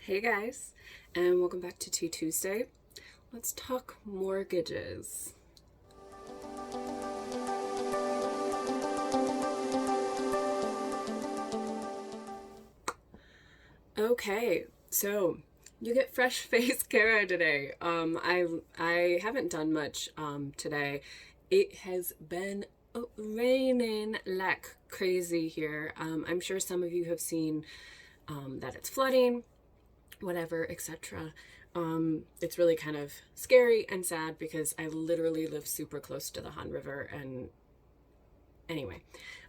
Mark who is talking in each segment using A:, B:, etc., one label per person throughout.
A: Hey guys, and welcome back to Tea Tuesday. Let's talk mortgages. Okay, so you get fresh face Kara today. I haven't done much today. It has been raining like crazy here. I'm sure some of you have seen that it's flooding, whatever, etc. It's really kind of scary and sad because I literally live super close to the Han River. And anyway,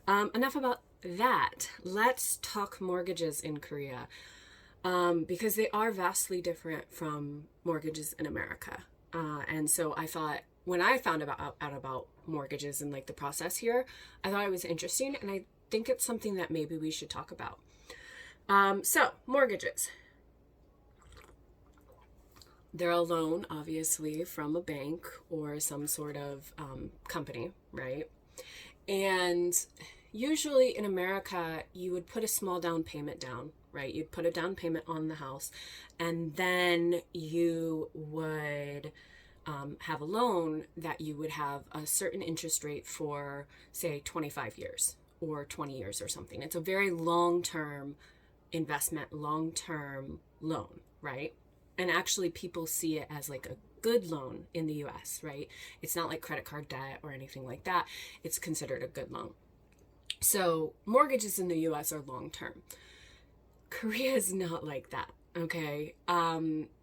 A: enough about that. Let's talk mortgages in Korea, because they are vastly different from mortgages in America. And so I thought when I found out about mortgages and like the process here, I thought it was interesting, and I think it's something that maybe we should talk about. So mortgages. They're a loan, obviously, from a bank or some sort of company, right? And usually in America, you would put a small down payment down, right? You'd put a down payment on the house, and then you would have a loan that you would have a certain interest rate for, say, 25 years or 20 years or something. It's a very long-term investment, long-term loan, right? And actually people see it as like a good loan in the US, right? It's not like credit card debt or anything like that. It's considered a good loan. So mortgages in the US are long term. Korea is not like that, okay?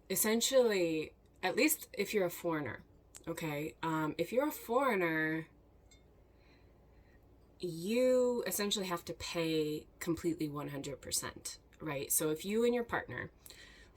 A: Essentially, at least if you're a foreigner, okay? If you're a foreigner, you essentially have to pay completely 100%, right? So if you and your partner,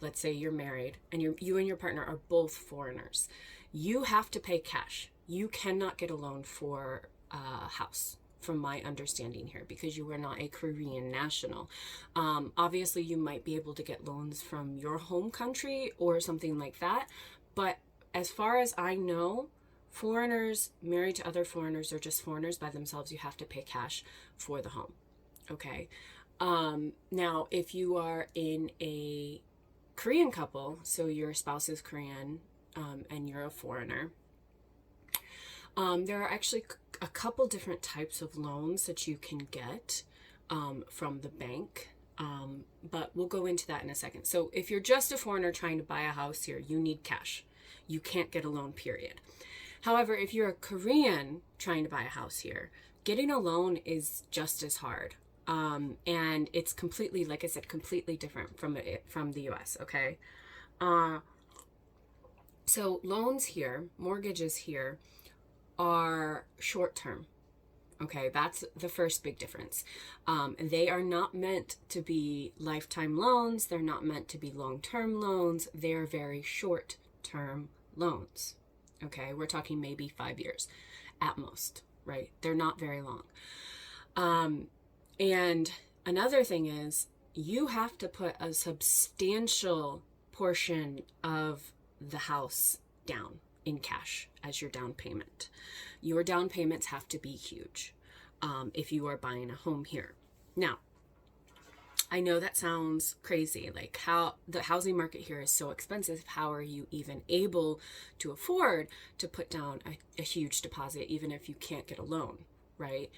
A: let's say you're married and you and your partner are both foreigners, you have to pay cash. You cannot get a loan for a house, from my understanding here, because you are not a Korean national. Obviously, you might be able to get loans from your home country or something like that. But as far as I know, foreigners married to other foreigners or just foreigners by themselves, you have to pay cash for the home. Okay. Now, if you are in a Korean couple, so your spouse is Korean, and you're a foreigner, there are actually a couple different types of loans that you can get from the bank, but we'll go into that in a second. So if you're just a foreigner trying to buy a house here, you need cash. You can't get a loan, period. However, if you're a Korean trying to buy a house here, getting a loan is just as hard. And it's completely, like I said, completely different from the US, okay? So loans here, mortgages here, are short term, okay? That's the first big difference. They are not meant to be lifetime loans. They're not meant to be long-term loans. They're very short-term loans, okay? We're talking maybe 5 years at most, right? They're not very long. And another thing is, you have to put a substantial portion of the house down in cash as your down payment. Your down payments have to be huge if you are buying a home here. Now, I know that sounds crazy, like how the housing market here is so expensive. How are you even able to afford to put down a huge deposit, even if you can't get a loan, right?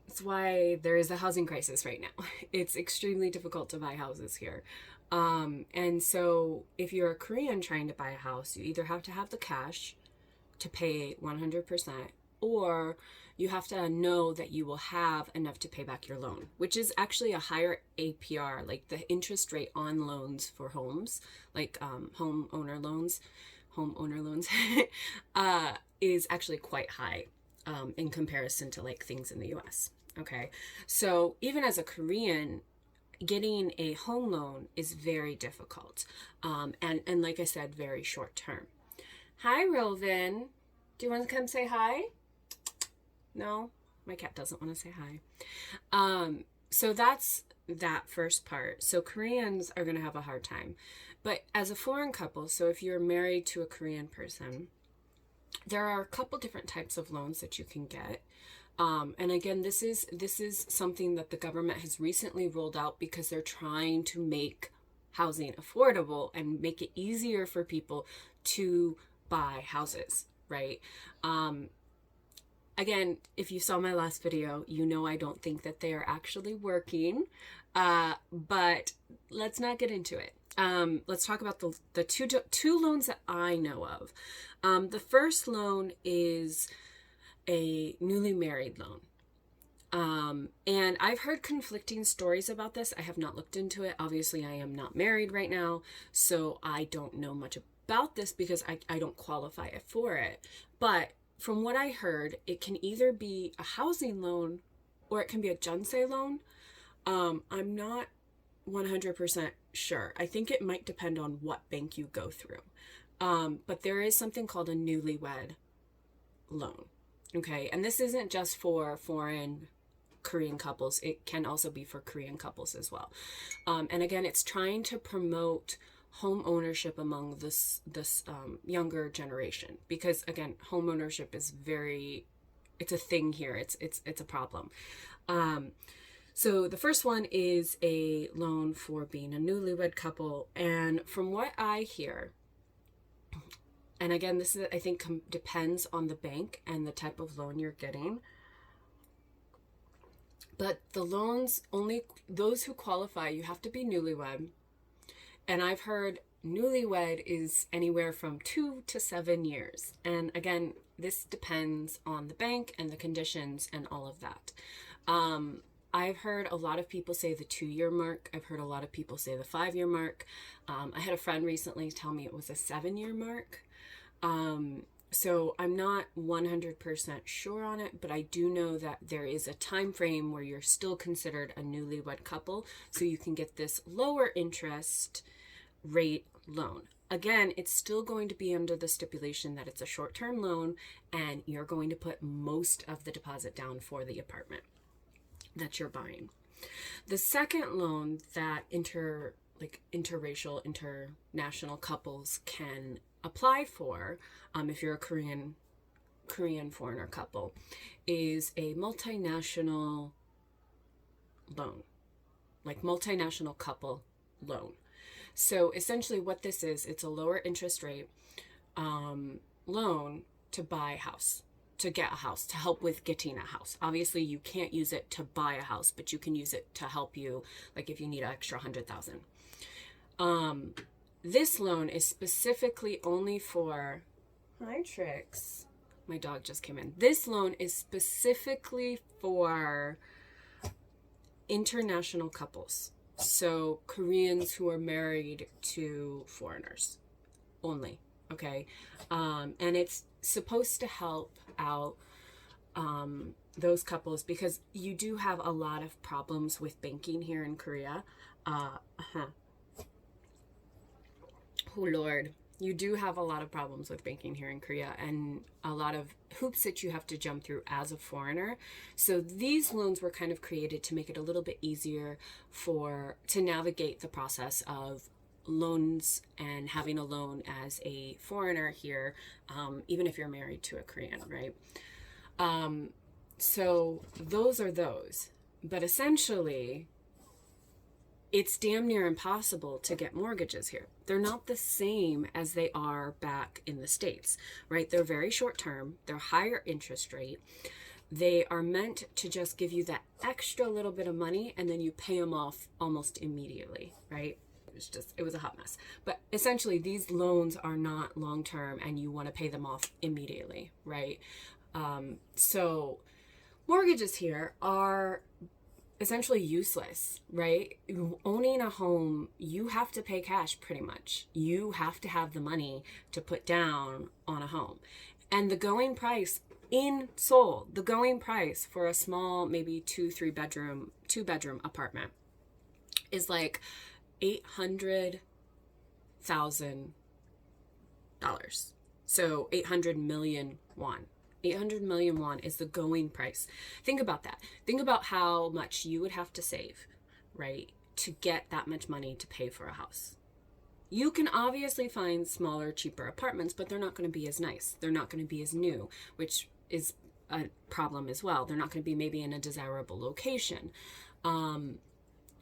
A: That's why there is a housing crisis right now. It's extremely difficult to buy houses here. And so if you're a Korean trying to buy a house, you either have to have the cash to pay 100%, or you have to know that you will have enough to pay back your loan, which is actually a higher APR, like the interest rate on loans for homes, like homeowner loans, is actually quite high in comparison to like things in the US. Okay, so even as a Korean, getting a home loan is very difficult, and like I said, very short term. Hi, Rilvin. Do you want to come say hi? No, my cat doesn't want to say hi. So that's that first part. So Koreans are going to have a hard time. But as a foreign couple, so if you're married to a Korean person, there are a couple different types of loans that you can get. And again, this is something that the government has recently rolled out because they're trying to make housing affordable and make it easier for people to buy houses, right? Again, if you saw my last video, you know I don't think that they are actually working, but let's not get into it. Let's talk about the two loans that I know of. The first loan is a newly married loan. And I've heard conflicting stories about this. I have not looked into it. Obviously, I am not married right now, so I don't know much about this because I don't qualify for it. But from what I heard, it can either be a housing loan or it can be a Junsei loan. I'm not 100% sure. I think it might depend on what bank you go through. But there is something called a newlywed loan. Okay, and this isn't just for foreign Korean couples. It can also be for Korean couples as well. And again, it's trying to promote home ownership among this younger generation, because again, home ownership is it's a thing here. It's a problem. So the first one is a loan for being a newlywed couple, and from what I hear, and again, this is, I think, depends on the bank and the type of loan you're getting. But the loans, only those who qualify, you have to be newlywed. And I've heard newlywed is anywhere from 2 to 7 years. And again, this depends on the bank and the conditions and all of that. I've heard a lot of people say the 2-year mark. I've heard a lot of people say the 5-year mark. I had a friend recently tell me it was a 7-year mark. So I'm not 100% sure on it, but I do know that there is a time frame where you're still considered a newlywed couple, so you can get this lower interest rate loan. Again, it's still going to be under the stipulation that it's a short-term loan and you're going to put most of the deposit down for the apartment that you're buying. The second loan that interracial, international couples can apply for, if you're a Korean foreigner couple, is a multinational loan, like multinational couple loan. So essentially what this is, it's a lower interest rate loan to buy a house, to get a house, to help with getting a house. Obviously you can't use it to buy a house, but you can use it to help you, like if you need an extra 100,000. This loan is specifically only for, hi Trix, my dog just came in. This loan is specifically for international couples. So Koreans who are married to foreigners only, okay? And it's supposed to help out those couples because you do have a lot of problems with banking here in Korea. Oh Lord, you do have a lot of problems with banking here in Korea and a lot of hoops that you have to jump through as a foreigner. So these loans were kind of created to make it a little bit easier to navigate the process of loans and having a loan as a foreigner here, even if you're married to a Korean, right? So those are those. But essentially, it's damn near impossible to get mortgages here. They're not the same as they are back in the States, right? They're very short term. They're higher interest rate. They are meant to just give you that extra little bit of money and then you pay them off almost immediately, right? It was a hot mess. But essentially these loans are not long term and you want to pay them off immediately, right? So mortgages here are essentially useless, right? Owning a home, you have to pay cash pretty much. You have to have the money to put down on a home. And the going price in Seoul, the going price for a small, maybe 2 bedroom apartment is like $800,000. So 800 million won. 800 million won is the going price. Think about that. Think about how much you would have to save, right, to get that much money to pay for a house. You can obviously find smaller, cheaper apartments, but they're not going to be as nice. They're not going to be as new, which is a problem as well. They're not going to be maybe in a desirable location.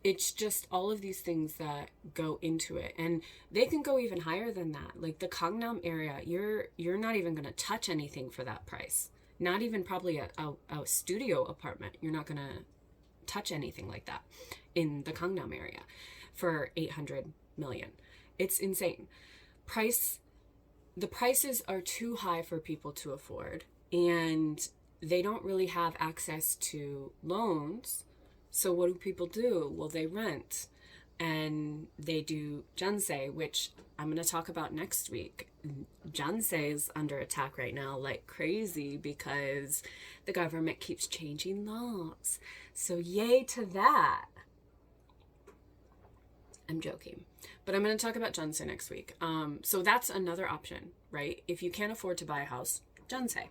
A: It's just all of these things that go into it, and they can go even higher than that. Like the Gangnam area, you're not even going to touch anything for that price. Not even probably a studio apartment. You're not going to touch anything like that in the Gangnam area for 800 million. It's insane. The prices are too high for people to afford, and they don't really have access to loans. So what do people do? Well, they rent, and they do janse, which I'm going to talk about next week. Janse is under attack right now like crazy because the government keeps changing laws. So yay to that. I'm joking, but I'm going to talk about janse next week. So that's another option, right? If you can't afford to buy a house, janse.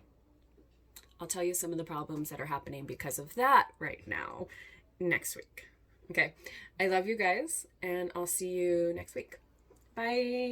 A: I'll tell you some of the problems that are happening because of that right now next week. Okay. I love you guys, and I'll see you next week. Bye.